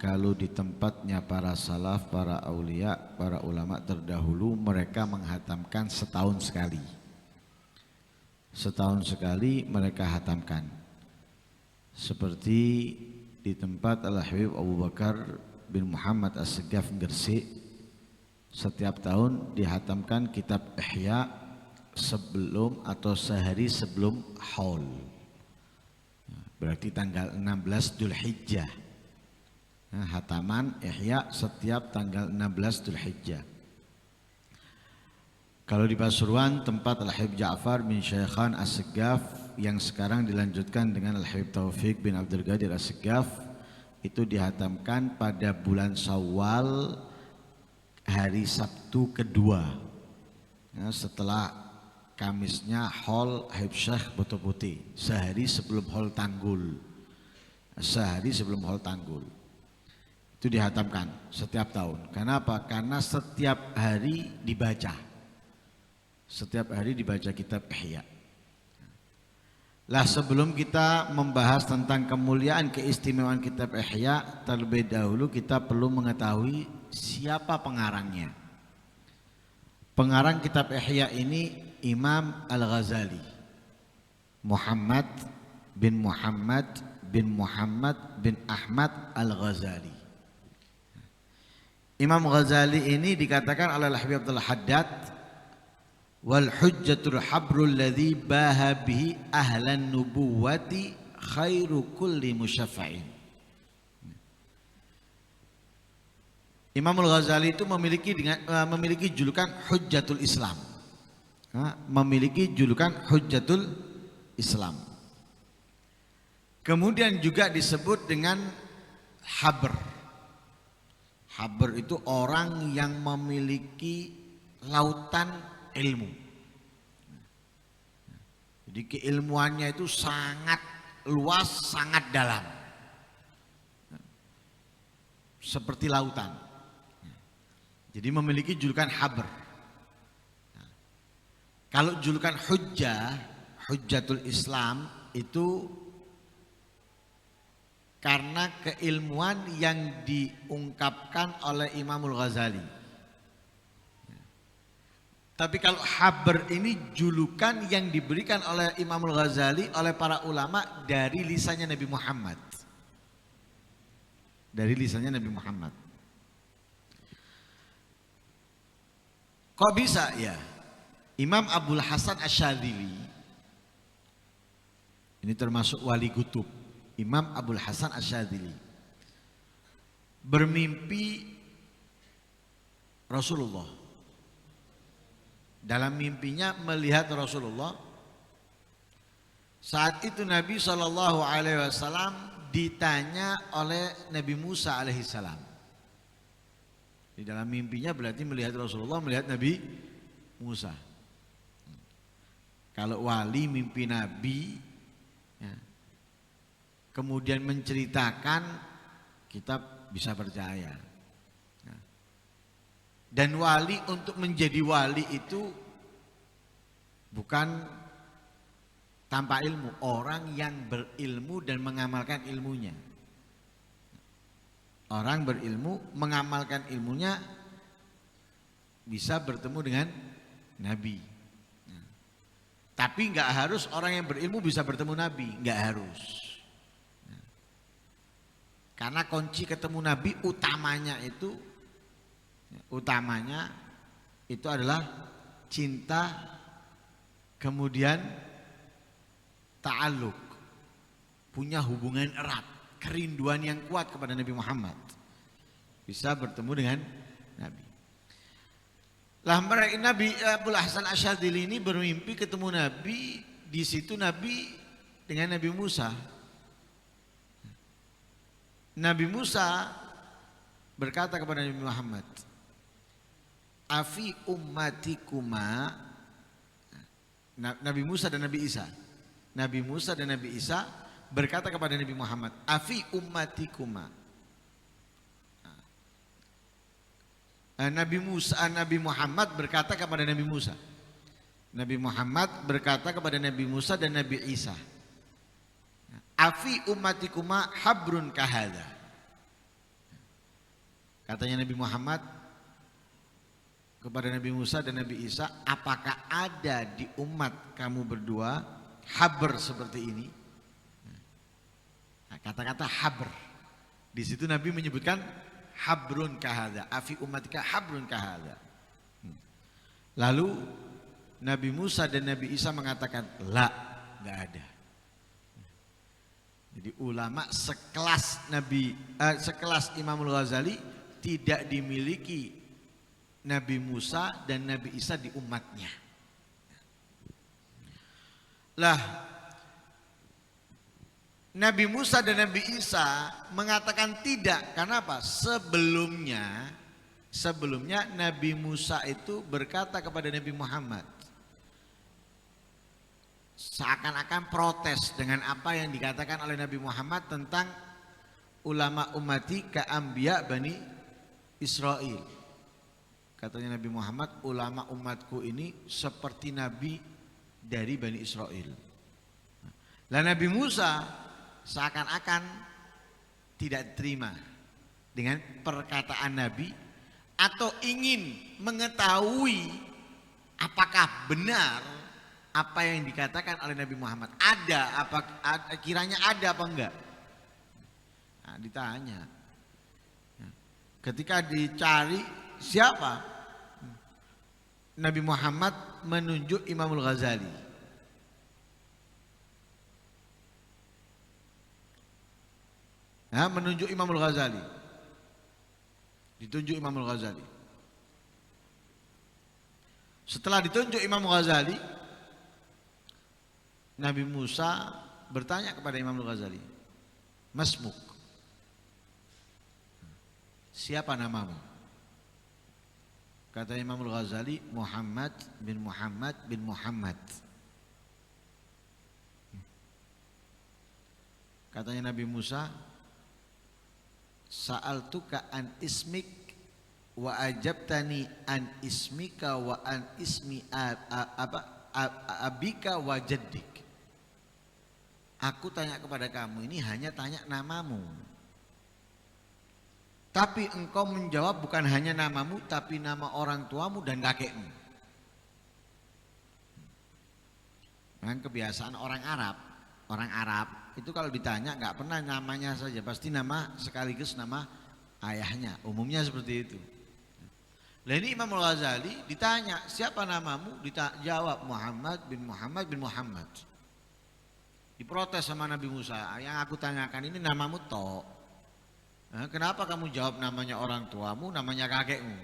Kalau di tempatnya para salaf, para aulia, para ulama terdahulu, mereka menghatamkan setahun sekali. Setahun sekali mereka hatamkan. Seperti di tempat Al-Habib Abu Bakar bin Muhammad As-Segaf Gresik, setiap tahun dihatamkan kitab Ihya sebelum atau sehari sebelum haul. Berarti tanggal 16 Dzulhijjah. Hataman Ihya setiap tanggal 16 Dzulhijjah. Kalau di Pasuruan tempat Al-Habib Ja'far bin Syaikhan As-Segaf yang sekarang dilanjutkan dengan Al-Habib Taufik bin Abdul Qadir As-Segaf, itu dihatamkan pada bulan Syawal hari Sabtu kedua, setelah Kamisnya haul Habib Syekh Boto Putih, sehari sebelum haul Tanggul. Sehari sebelum haul Tanggul itu dihatamkan setiap tahun. Kenapa? Karena setiap hari dibaca. Setiap hari dibaca kitab Ihya. Lah sebelum kita membahas tentang kemuliaan keistimewaan kitab Ihya, terlebih dahulu kita perlu mengetahui siapa pengarangnya. Pengarang kitab Ihya ini Imam Al-Ghazali, Muhammad bin Muhammad bin Muhammad bin Ahmad Al-Ghazali. Imam Ghazali ini dikatakan oleh Al-Habib Abdul Haddad, wal hujjatul habrul ladzi baha bihi ahlan nubuwati khairu kulli musyaffa'in. Imam Al-Ghazali itu memiliki julukan Hujjatul Islam. Memiliki julukan Hujjatul Islam. Kemudian juga disebut dengan Habr. Habr itu orang yang memiliki lautan ilmu. Jadi keilmuannya itu sangat luas, sangat dalam. Seperti lautan. Jadi memiliki julukan Habr. Kalau julukan Hujjatul Islam itu karena keilmuan yang diungkapkan oleh Imamul Ghazali. Tapi kalau Habr ini julukan yang diberikan oleh Imamul Ghazali oleh para ulama dari lisannya Nabi Muhammad. Dari lisannya Nabi Muhammad. Kok bisa ya? Imam Abul Hasan Asyadzili ini termasuk wali kutub. Imam Abul Hasan Asyadzili bermimpi Rasulullah. Dalam mimpinya melihat Rasulullah. Saat itu Nabi SAW ditanya oleh Nabi Musa alaihissalam. Di dalam mimpinya berarti melihat Rasulullah, melihat Nabi Musa. Kalau wali mimpi Nabi, ya, kemudian menceritakan, kita bisa percaya. Dan wali untuk menjadi wali itu bukan tanpa ilmu, orang yang berilmu dan mengamalkan ilmunya. Orang berilmu mengamalkan ilmunya bisa bertemu dengan Nabi. Tapi nggak harus orang yang berilmu bisa bertemu Nabi, nggak harus. Karena kunci ketemu Nabi utamanya itu adalah cinta, kemudian ta'alluq, punya hubungan erat, kerinduan yang kuat kepada Nabi Muhammad, bisa bertemu dengan Nabi. Lah Nabi Abul Hasan Asyadzili ini bermimpi ketemu Nabi, di situ Nabi dengan Nabi Musa. Nabi Musa berkata kepada Nabi Muhammad, "Afi ummatikuma." Nabi Musa dan Nabi Isa. Nabi Musa dan Nabi Isa berkata kepada Nabi Muhammad, "Afi ummatikuma." Nabi Muhammad berkata kepada Nabi Musa. Nabi Muhammad berkata kepada Nabi Musa dan Nabi Isa, "Afi ummatikuma habrun kahada." Katanya Nabi Muhammad kepada Nabi Musa dan Nabi Isa, apakah ada di umat kamu berdua habr seperti ini? Nah, kata-kata habr. Di situ Nabi menyebutkan habrun kahada, afi umatika habrun kahada. Lalu Nabi Musa dan Nabi Isa mengatakan, la, nggak ada. Jadi ulama sekelas Imamul Ghazali tidak dimiliki Nabi Musa dan Nabi Isa di umatnya. Lah, Nabi Musa dan Nabi Isa mengatakan tidak. Karena apa? Sebelumnya Nabi Musa itu berkata kepada Nabi Muhammad, seakan-akan protes dengan apa yang dikatakan oleh Nabi Muhammad tentang ulama ummati ka'ambiya Bani Israel. Katanya Nabi Muhammad, ulama umatku ini seperti Nabi dari Bani Israel. Lah Nabi Musa seakan-akan tidak terima dengan perkataan Nabi atau ingin mengetahui apakah benar apa yang dikatakan oleh Nabi Muhammad. Kiranya ada apa enggak? Nah, ditanya. Ketika dicari siapa? Nabi Muhammad menunjuk Imamul Ghazali. Menunjuk Imamul Ghazali. Ditunjuk Imamul Ghazali. Setelah ditunjuk Imam Ghazali, Nabi Musa bertanya kepada Imamul Ghazali, Masmuk, siapa namamu? Kata Imamul Ghazali, Muhammad bin Muhammad bin Muhammad. Katanya Nabi Musa, sa'altuka an ismik wa ajabtani an ismika wa an ismi abika wa jaddik. Aku tanya kepada kamu ini hanya tanya namamu. Tapi engkau menjawab bukan hanya namamu tapi nama orang tuamu dan kakekmu. Dengan kebiasaan orang Arab. Orang Arab itu kalau ditanya nggak pernah namanya saja, pasti nama sekaligus nama ayahnya. Umumnya seperti itu. Lah ini Imam Al-Ghazali ditanya, siapa namamu? Dijawab Muhammad bin Muhammad bin Muhammad. Diprotes sama Nabi Musa, yang aku tanyakan ini namamu toh. Kenapa kamu jawab namanya orang tuamu, namanya kakekmu?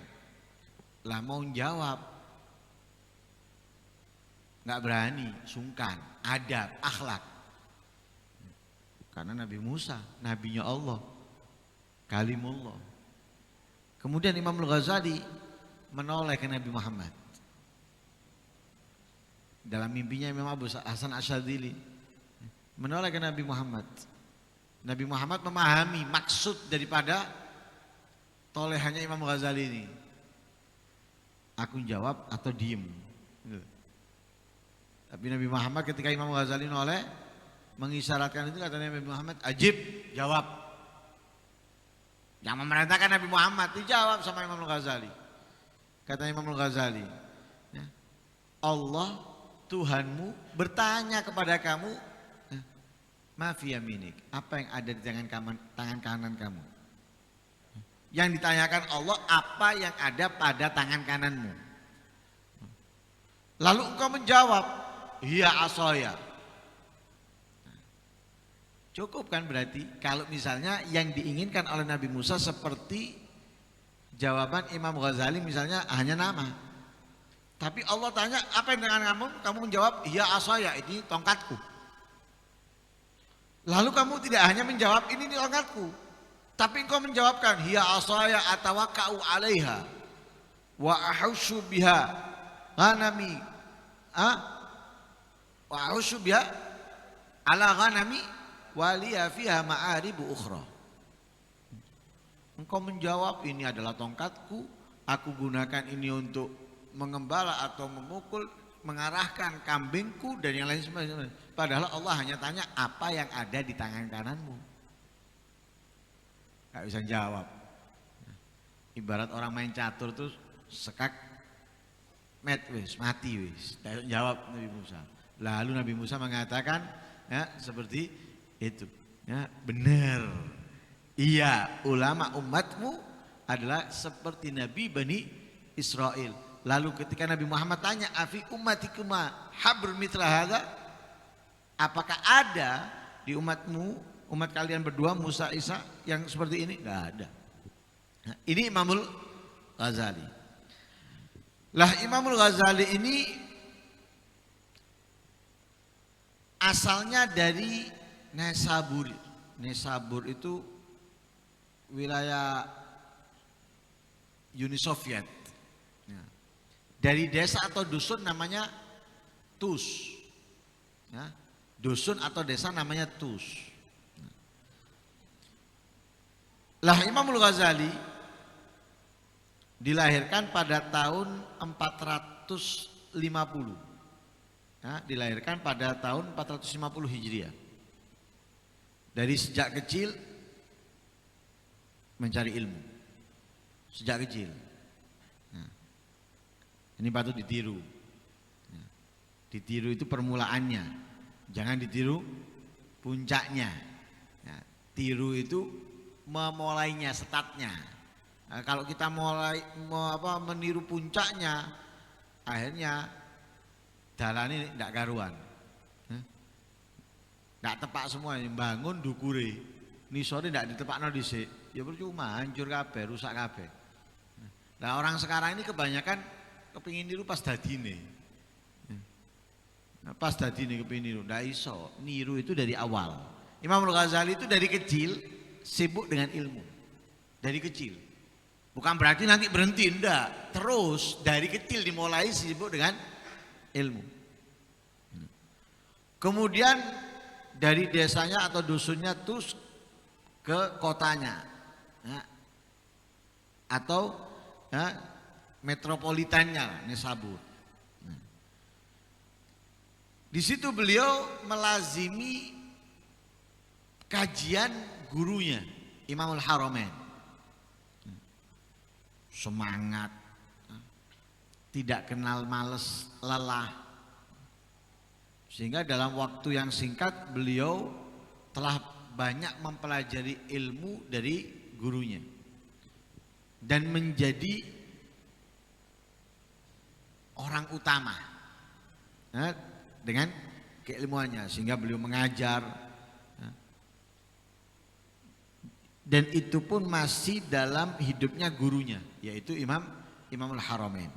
Lah mau jawab, nggak berani, sungkan, adab, akhlak. Karena Nabi Musa, nabinya Allah, kalimullah. Kemudian Imam Al-Ghazali menoleh ke Nabi Muhammad. Dalam mimpinya Imam Abu Hasan Asyadzili menoleh ke Nabi Muhammad. Nabi Muhammad memahami maksud daripada tolehannya Imam Ghazali ini. Aku jawab atau diem. Tapi Nabi Muhammad ketika Imam Ghazali noleh mengisyaratkan itu, kata Nabi Muhammad, ajib, jawab. Yang memerintahkan Nabi Muhammad dijawab sama Imam Ghazali. Kata Imam Ghazali, Allah Tuhanmu bertanya kepada kamu, ma fi yaminik, apa yang ada di tangan kanan kamu? Yang ditanyakan Allah, apa yang ada pada tangan kananmu? Lalu engkau menjawab, hiya asoya. Cukup kan berarti kalau misalnya yang diinginkan oleh Nabi Musa seperti jawaban Imam Ghazali misalnya hanya nama. Tapi Allah tanya apa yang dengan kamu menjawab iya asaya, ini tongkatku. Lalu kamu tidak hanya menjawab ini tongkatku, tapi engkau menjawabkan hiya asaya atawakka'u 'alaiha wa ahussu biha ghanami wa ahussu biha ala ghanami waliya fiha ma'aribu ukhra. Engkau menjawab ini adalah tongkatku, aku gunakan ini untuk mengembala atau memukul, mengarahkan kambingku dan yang lain sebagainya. Padahal Allah hanya tanya apa yang ada di tangan kananmu. Gak bisa jawab. Ibarat orang main catur tuh sekak mati wis. Jawab Nabi Musa. Lalu Nabi Musa mengatakan ya seperti itu. Ya, benar. Iya, ulama umatmu adalah seperti Nabi Bani Israel. Lalu ketika Nabi Muhammad tanya, "Afi ummatikuma habrun mithla hadza?" Apakah ada di umatmu, umat kalian berdua Musa Isa yang seperti ini? Enggak ada. Nah, ini Imamul Ghazali. Lah Imamul Ghazali ini asalnya dari Nesabur. Nesabur itu wilayah Uni Soviet. Ya. Dari desa atau dusun namanya Tus. Ya. Dusun atau desa namanya Tus. Lah Imamul Ghazali dilahirkan pada tahun 450. Ya, dilahirkan pada tahun 450 Hijriah. Dari sejak kecil mencari ilmu. Sejak kecil. Nah, ini patut ditiru. Nah, ditiru itu permulaannya. Jangan ditiru puncaknya. Nah, tiru itu memulainya, startnya. Nah, kalau kita meniru puncaknya, akhirnya dalan ini tidak karuan, tidak tepak semua. Bangun dukure, nisore tidak ditepakno dhisik, ya percuma, hancur kabeh, rusak kabeh. Nah orang sekarang ini kebanyakan kepingin niru pas dadine, pas dadine kepingin niru, tidak iso. Niru itu dari awal. Imamul Ghazali itu dari kecil sibuk dengan ilmu, dari kecil. Bukan berarti nanti berhenti, enggak. Terus dari kecil dimulai sibuk dengan ilmu. Kemudian dari desanya atau dusunnya terus ke kotanya. Ya. Atau ya, metropolitannya Nisabur. Di situ beliau melazimi kajian gurunya Imamul Haramain. Semangat, tidak kenal males, lelah, sehingga dalam waktu yang singkat beliau telah banyak mempelajari ilmu dari gurunya dan menjadi orang utama dengan keilmuannya, sehingga beliau mengajar. Dan itu pun masih dalam hidupnya gurunya, yaitu Imamul Haramain.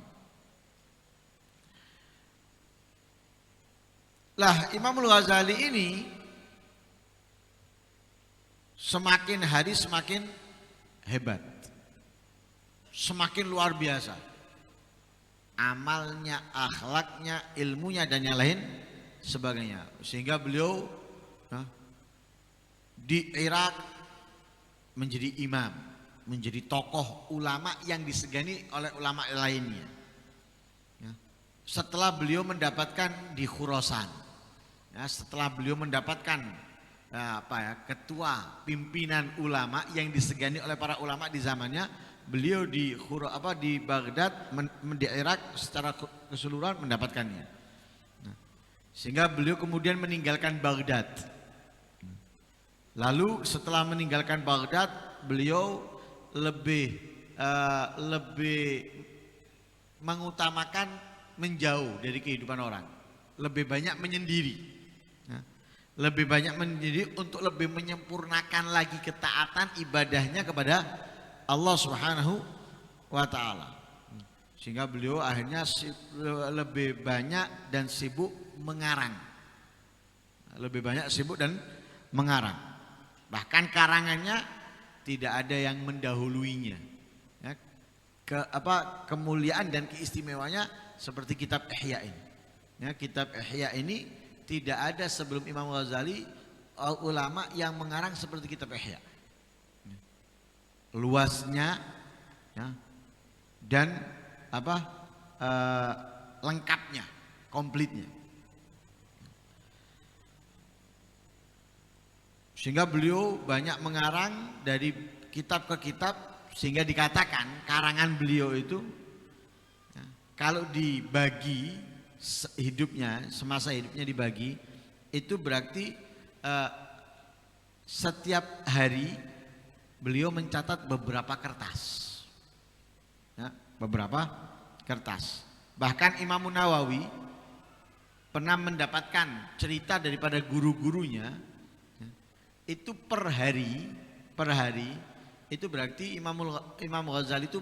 Lah Imamul Ghazali ini semakin hari semakin hebat, semakin luar biasa. Amalnya, akhlaknya, ilmunya dan yang lain sebagainya. Sehingga beliau di Irak menjadi imam, menjadi tokoh ulama yang disegani oleh ulama lainnya. Ya. Setelah beliau mendapatkan di Khurasan, ya, setelah beliau mendapatkan ketua pimpinan ulama yang disegani oleh para ulama di zamannya, beliau di Baghdad, di Irak secara keseluruhan mendapatkannya. Nah, sehingga beliau kemudian meninggalkan Baghdad. Lalu setelah meninggalkan Baghdad, beliau lebih mengutamakan menjauh dari kehidupan orang, lebih banyak menyendiri, lebih banyak menyendiri untuk lebih menyempurnakan lagi ketaatan ibadahnya kepada Allah Subhanahu wa Ta'ala. Sehingga beliau akhirnya lebih banyak dan sibuk mengarang, lebih banyak sibuk dan mengarang. Bahkan karangannya tidak ada yang mendahuluinya. Ya, kemuliaan dan keistimewanya seperti kitab Ihya ini. Ya, kitab Ihya ini tidak ada sebelum Imam Ghazali ulama yang mengarang seperti kitab Ihya. Luasnya, ya, dan lengkapnya, komplitnya. Sehingga beliau banyak mengarang dari kitab ke kitab sehingga dikatakan karangan beliau itu ya, kalau dibagi hidupnya, semasa hidupnya dibagi, itu berarti setiap hari beliau mencatat beberapa kertas. Ya, beberapa kertas. Bahkan Imam Nawawi pernah mendapatkan cerita daripada guru-gurunya, ya, itu per hari itu berarti Imam Ghazali itu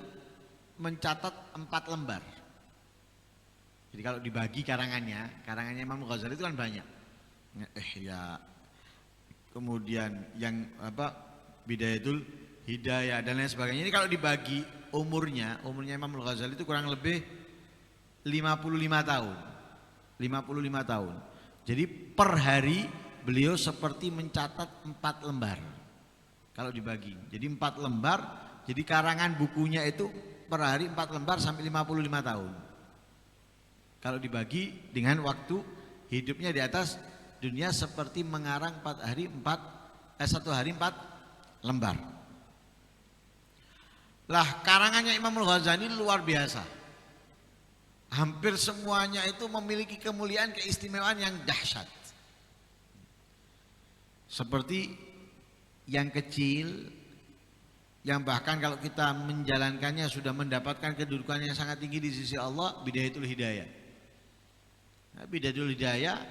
mencatat 4 lembar. Jadi kalau dibagi karangannya Imam Ghazali itu kan banyak. Ya, kemudian yang Bidayatul Hidayah dan lain sebagainya. Ini kalau dibagi umurnya Imam Ghazali itu kurang lebih 55 tahun. 55 tahun. Jadi per hari beliau seperti mencatat 4 lembar. Kalau dibagi. Jadi 4 lembar, jadi karangan bukunya itu per hari 4 lembar sampai 55 tahun. Kalau dibagi dengan waktu hidupnya di atas dunia seperti mengarang 1 hari 4 lembar. Lah karangannya Imam Ghazali luar biasa. Hampir semuanya itu memiliki kemuliaan, keistimewaan yang dahsyat. Seperti yang kecil, yang bahkan kalau kita menjalankannya sudah mendapatkan kedudukan yang sangat tinggi di sisi Allah, Bidayatul Hidayah. Nah, Bidayatul Hidayah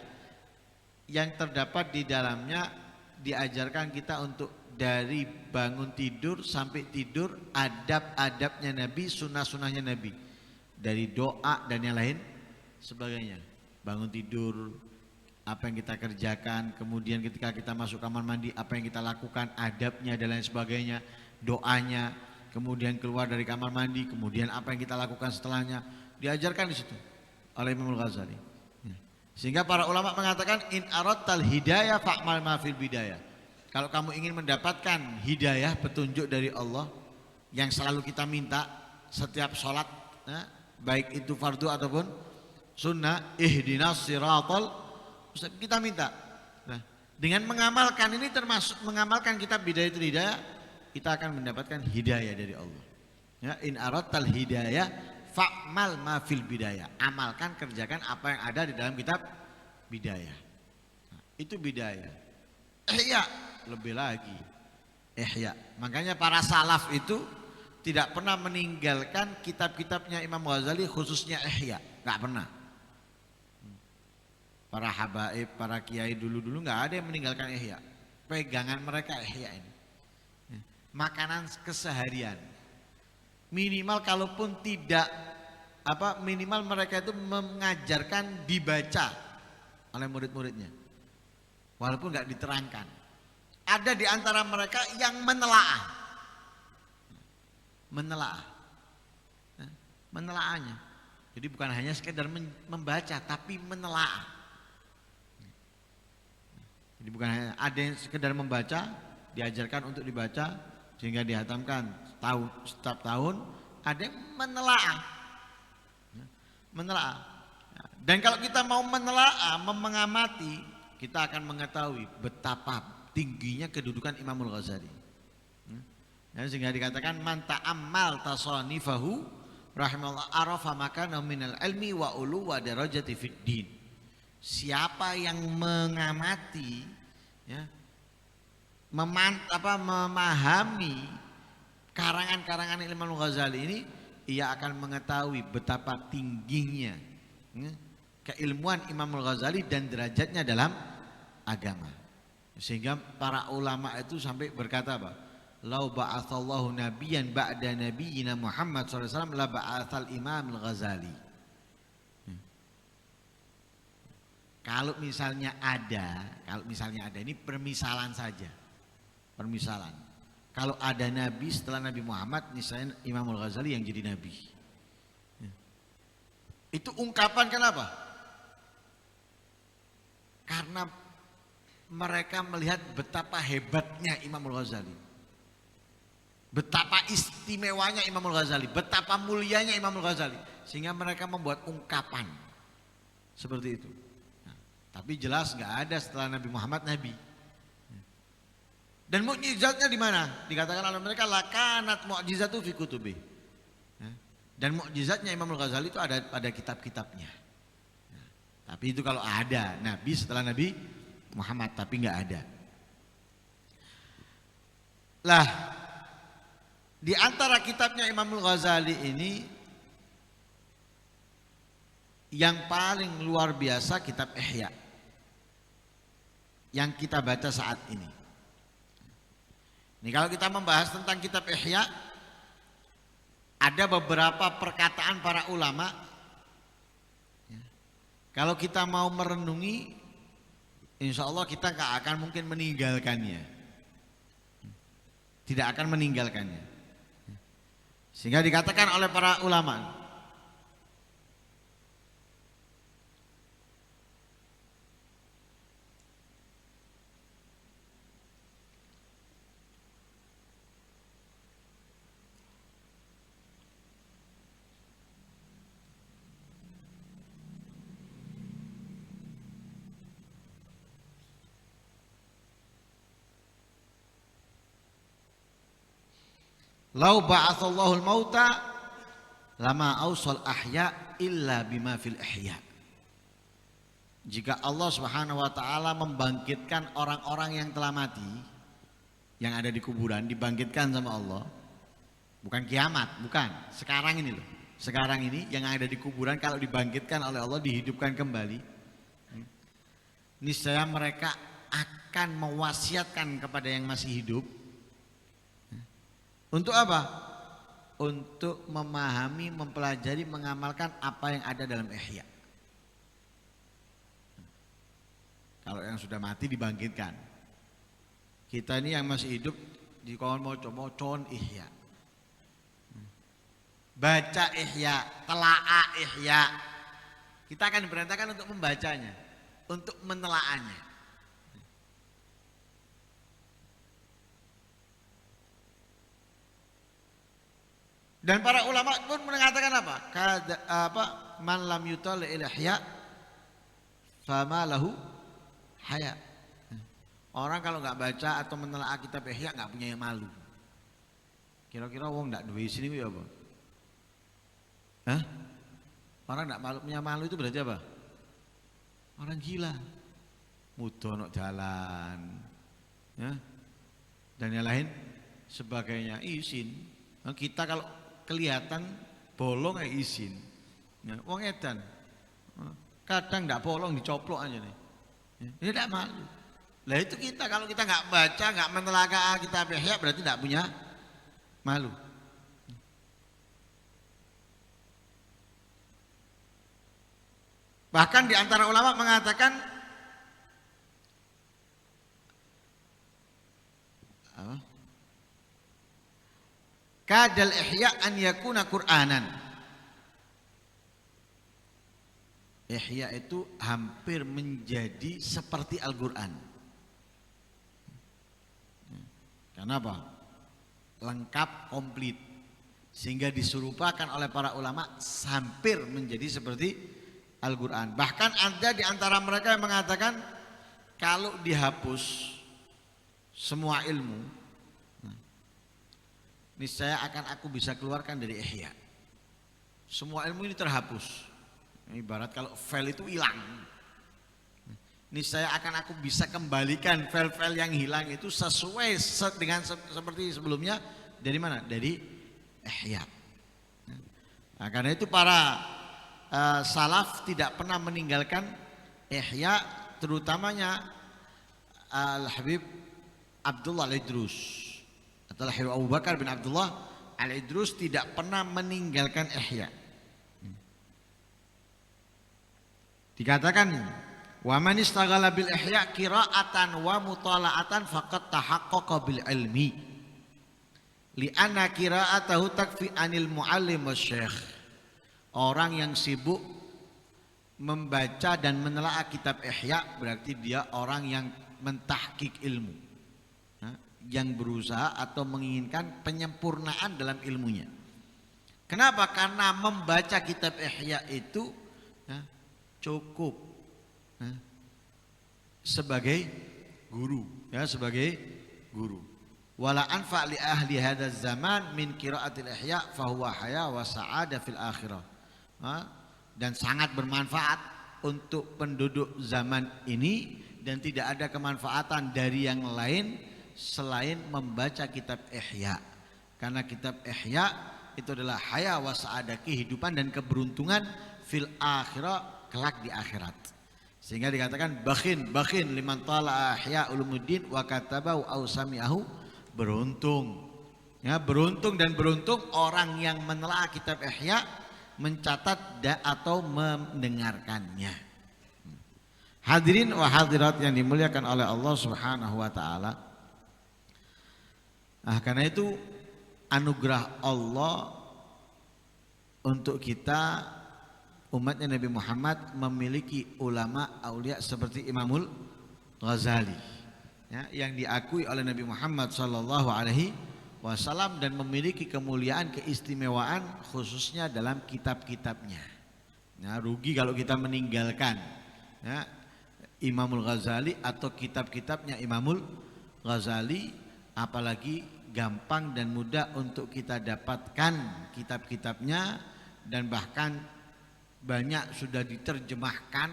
yang terdapat di dalamnya diajarkan kita untuk dari bangun tidur sampai tidur, adab-adabnya Nabi, sunnah-sunnahnya Nabi, dari doa dan yang lain sebagainya. Bangun tidur, apa yang kita kerjakan, kemudian ketika kita masuk kamar mandi, apa yang kita lakukan, adabnya dan lain sebagainya, doanya, kemudian keluar dari kamar mandi, kemudian apa yang kita lakukan setelahnya, diajarkan di situ oleh Imam Ghazali. Sehingga para ulama mengatakan in aradtal hidayah fa'mal ma fil bidayah. Kalau kamu ingin mendapatkan hidayah, petunjuk dari Allah yang selalu kita minta setiap sholat, baik itu fardu ataupun sunnah, ihdinas siratal, kita minta. Nah, dengan mengamalkan ini termasuk mengamalkan kitab Bidayatul Hidayah, kita akan mendapatkan hidayah dari Allah. Ya, in aradtal hidayah fa'mal ma fil bidayah. Amalkan, kerjakan apa yang ada di dalam kitab Bidayah. Nah, itu bidayah. Ihya lebih lagi. Ihya. Makanya para salaf itu tidak pernah meninggalkan kitab-kitabnya Imam Ghazali, khususnya Ihya, enggak pernah. Para habaib, para kiai dulu-dulu nggak ada yang meninggalkan ihya. Pegangan mereka ihya ini. Makanan keseharian. Minimal kalaupun tidak minimal mereka itu mengajarkan dibaca oleh murid-muridnya. Walaupun nggak diterangkan. Ada di antara mereka yang menelaah. Menelaahnya. Jadi bukan hanya sekedar membaca, tapi menelaah. Jadi bukan hanya ada yang sekedar membaca, diajarkan untuk dibaca sehingga dihatamkan setiap tahun, ada yang menelaah. Dan kalau kita mau menelaah, mengamati, kita akan mengetahui betapa tingginya kedudukan Imamul Ghazali. Sehingga dikatakan man ta'ammal tasanifahu rahimahullah arafa makana minal ilmi wa ulu wa darajati fid din. Siapa yang mengamati, ya, memahami karangan-karangan Imam Ghazali ini, ia akan mengetahui betapa tingginya, ya, keilmuan Imam Ghazali dan derajatnya dalam agama. Sehingga para ulama itu sampai berkata lau ba'atsallahu nabiyyan ba'da nabiyyina Muhammad sallallahu alaihi wasallam la ba'atsal Imam Al-Ghazali. Kalau misalnya ada ini permisalan saja. Permisalan. Kalau ada nabi setelah Nabi Muhammad, misalnya Imam Al-Ghazali yang jadi nabi. Itu ungkapan kenapa? Karena mereka melihat betapa hebatnya Imam Al-Ghazali. Betapa istimewanya Imam Al-Ghazali, betapa mulianya Imam Al-Ghazali, sehingga mereka membuat ungkapan seperti itu. Tapi jelas nggak ada setelah Nabi Muhammad nabi. Dan mukjizatnya di mana? Dikatakan oleh mereka lakanat mu'jizatu fi kutubi. Dan mukjizatnya Imam Al-Ghazali itu ada pada kitab-kitabnya. Tapi itu kalau ada Nabi setelah Nabi Muhammad, tapi nggak ada. Lah, di antara kitabnya Imam Al-Ghazali ini yang paling luar biasa kitab Ihya yang kita baca saat ini. Ini kalau kita membahas tentang kitab Ihya, ada beberapa perkataan para ulama. Kalau kita mau merenungi, insya Allah kita gak akan mungkin meninggalkannya. Tidak akan meninggalkannya. Sehingga dikatakan oleh para ulama, lau ba'atsallahu al-mauta lama ausal ahya illa bima fil ihya. Jika Allah Subhanahu wa taala membangkitkan orang-orang yang telah mati, yang ada di kuburan dibangkitkan sama Allah, bukan kiamat, bukan. Sekarang ini loh. Sekarang ini yang ada di kuburan kalau dibangkitkan oleh Allah, dihidupkan kembali, niscaya mereka akan mewasiatkan kepada yang masih hidup. Untuk apa? Untuk memahami, mempelajari, mengamalkan apa yang ada dalam Ihya. Kalau yang sudah mati dibangkitkan. Kita ini yang masih hidup di kawan mocon Ihya. Baca Ihya, telaah Ihya. Kita akan diperintahkan untuk membacanya, untuk menelaahnya. Dan para ulama pun mengatakan apa? Man lam yutal Ihya fama lahu haya. Orang kalau nggak baca atau menelaah kitab Ihya nggak punya malu. Kira-kira wong nggak duwe sini ya apa? Hah? Orang nggak punya malu itu berarti apa? Orang gila. Mudono jalan, ya. Dan yang lain sebagainya, izin. Nah, kita kalau kelihatan bolong izin. Ya, wong edan. Kadang nggak bolong dicoplok aja nih. Ini tidak malu. Lah itu kita kalau kita nggak baca, nggak menelaah kitab Ihya berarti tidak punya malu. Bahkan di antara ulama mengatakan kadal Ihya an yakuna Qur'anan. Ihya itu hampir menjadi seperti Al-Qur'an. Karena apa? Lengkap, komplit. Sehingga diserupakan oleh para ulama hampir menjadi seperti Al-Qur'an. Bahkan ada di antara mereka yang mengatakan kalau dihapus semua ilmu, niscaya akan aku bisa keluarkan dari Ihya. Semua ilmu ini terhapus. Ibarat kalau file itu hilang, niscaya akan aku bisa kembalikan file-file yang hilang itu sesuai dengan seperti sebelumnya. Dari mana? Dari Ihya. Nah, karena itu para salaf tidak pernah meninggalkan Ihya, terutamanya Al-Habib Abdullah Al-Idrus atau Al-Habib Abu Bakar bin Abdullah Al-Idrus tidak pernah meninggalkan Ihya. Dikatakan wa man istaghala bil ihya qira'atan wa mutala'atan faqad tahaqqaqa bil ilmi li anna qira'atahu takfi anil muallim wasyekh. Orang yang sibuk membaca dan menelaah kitab Ihya berarti dia orang yang mentahqiq ilmu, yang berusaha atau menginginkan penyempurnaan dalam ilmunya. Kenapa? Karena membaca kitab Ihya itu cukup sebagai guru, ya, sebagai guru. Wala anfa' li ahli hadzal zaman min qiraatil ihya fa huwa haya wa sa'ada fil akhirah. Dan sangat bermanfaat untuk penduduk zaman ini dan tidak ada kemanfaatan dari yang lain selain membaca kitab Ihya. Karena kitab Ihya itu adalah haya wa sa'ada, kehidupan dan keberuntungan fil akhirah, kelak di akhirat. Sehingga dikatakan bakhin liman tala Ihya ulumuddin wa katabahu aw sami'ahu, beruntung. Ya, beruntung orang yang menelaah kitab Ihya, mencatat atau mendengarkannya. Hadirin wa hadirat yang dimuliakan oleh Allah Subhanahu wa taala. Karena itu anugerah Allah untuk kita umatnya Nabi Muhammad memiliki ulama aulia seperti Imamul Ghazali, ya, yang diakui oleh Nabi Muhammad sallallahu alaihi wasallam dan memiliki kemuliaan, keistimewaan khususnya dalam kitab-kitabnya. Ya, rugi kalau kita meninggalkan, ya, Imamul Ghazali atau kitab-kitabnya Imamul Ghazali, apalagi gampang dan mudah untuk kita dapatkan kitab-kitabnya dan bahkan banyak sudah diterjemahkan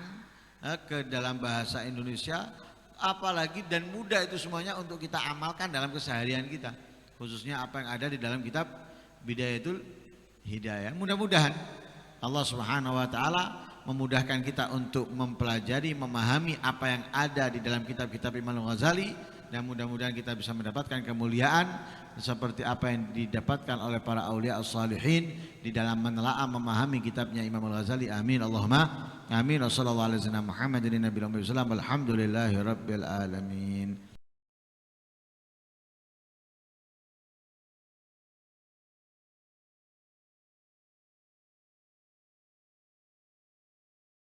ke dalam bahasa Indonesia, apalagi dan mudah itu semuanya untuk kita amalkan dalam keseharian kita, khususnya apa yang ada di dalam kitab Bidayatul Hidayah. Mudah-mudahan Allah Subhanahu wa taala memudahkan kita untuk mempelajari, memahami apa yang ada di dalam kitab-kitab Imam Ghazali, dan mudah-mudahan kita bisa mendapatkan kemuliaan seperti apa yang didapatkan oleh para aulia as-salihin di dalam menelaah, memahami kitabnya Imam Ghazali. Amin Allahumma amin. Wassallallahu alaihi wasallam Muhammadin nabiyil ummi. Alhamdulillahi rabbil alamin.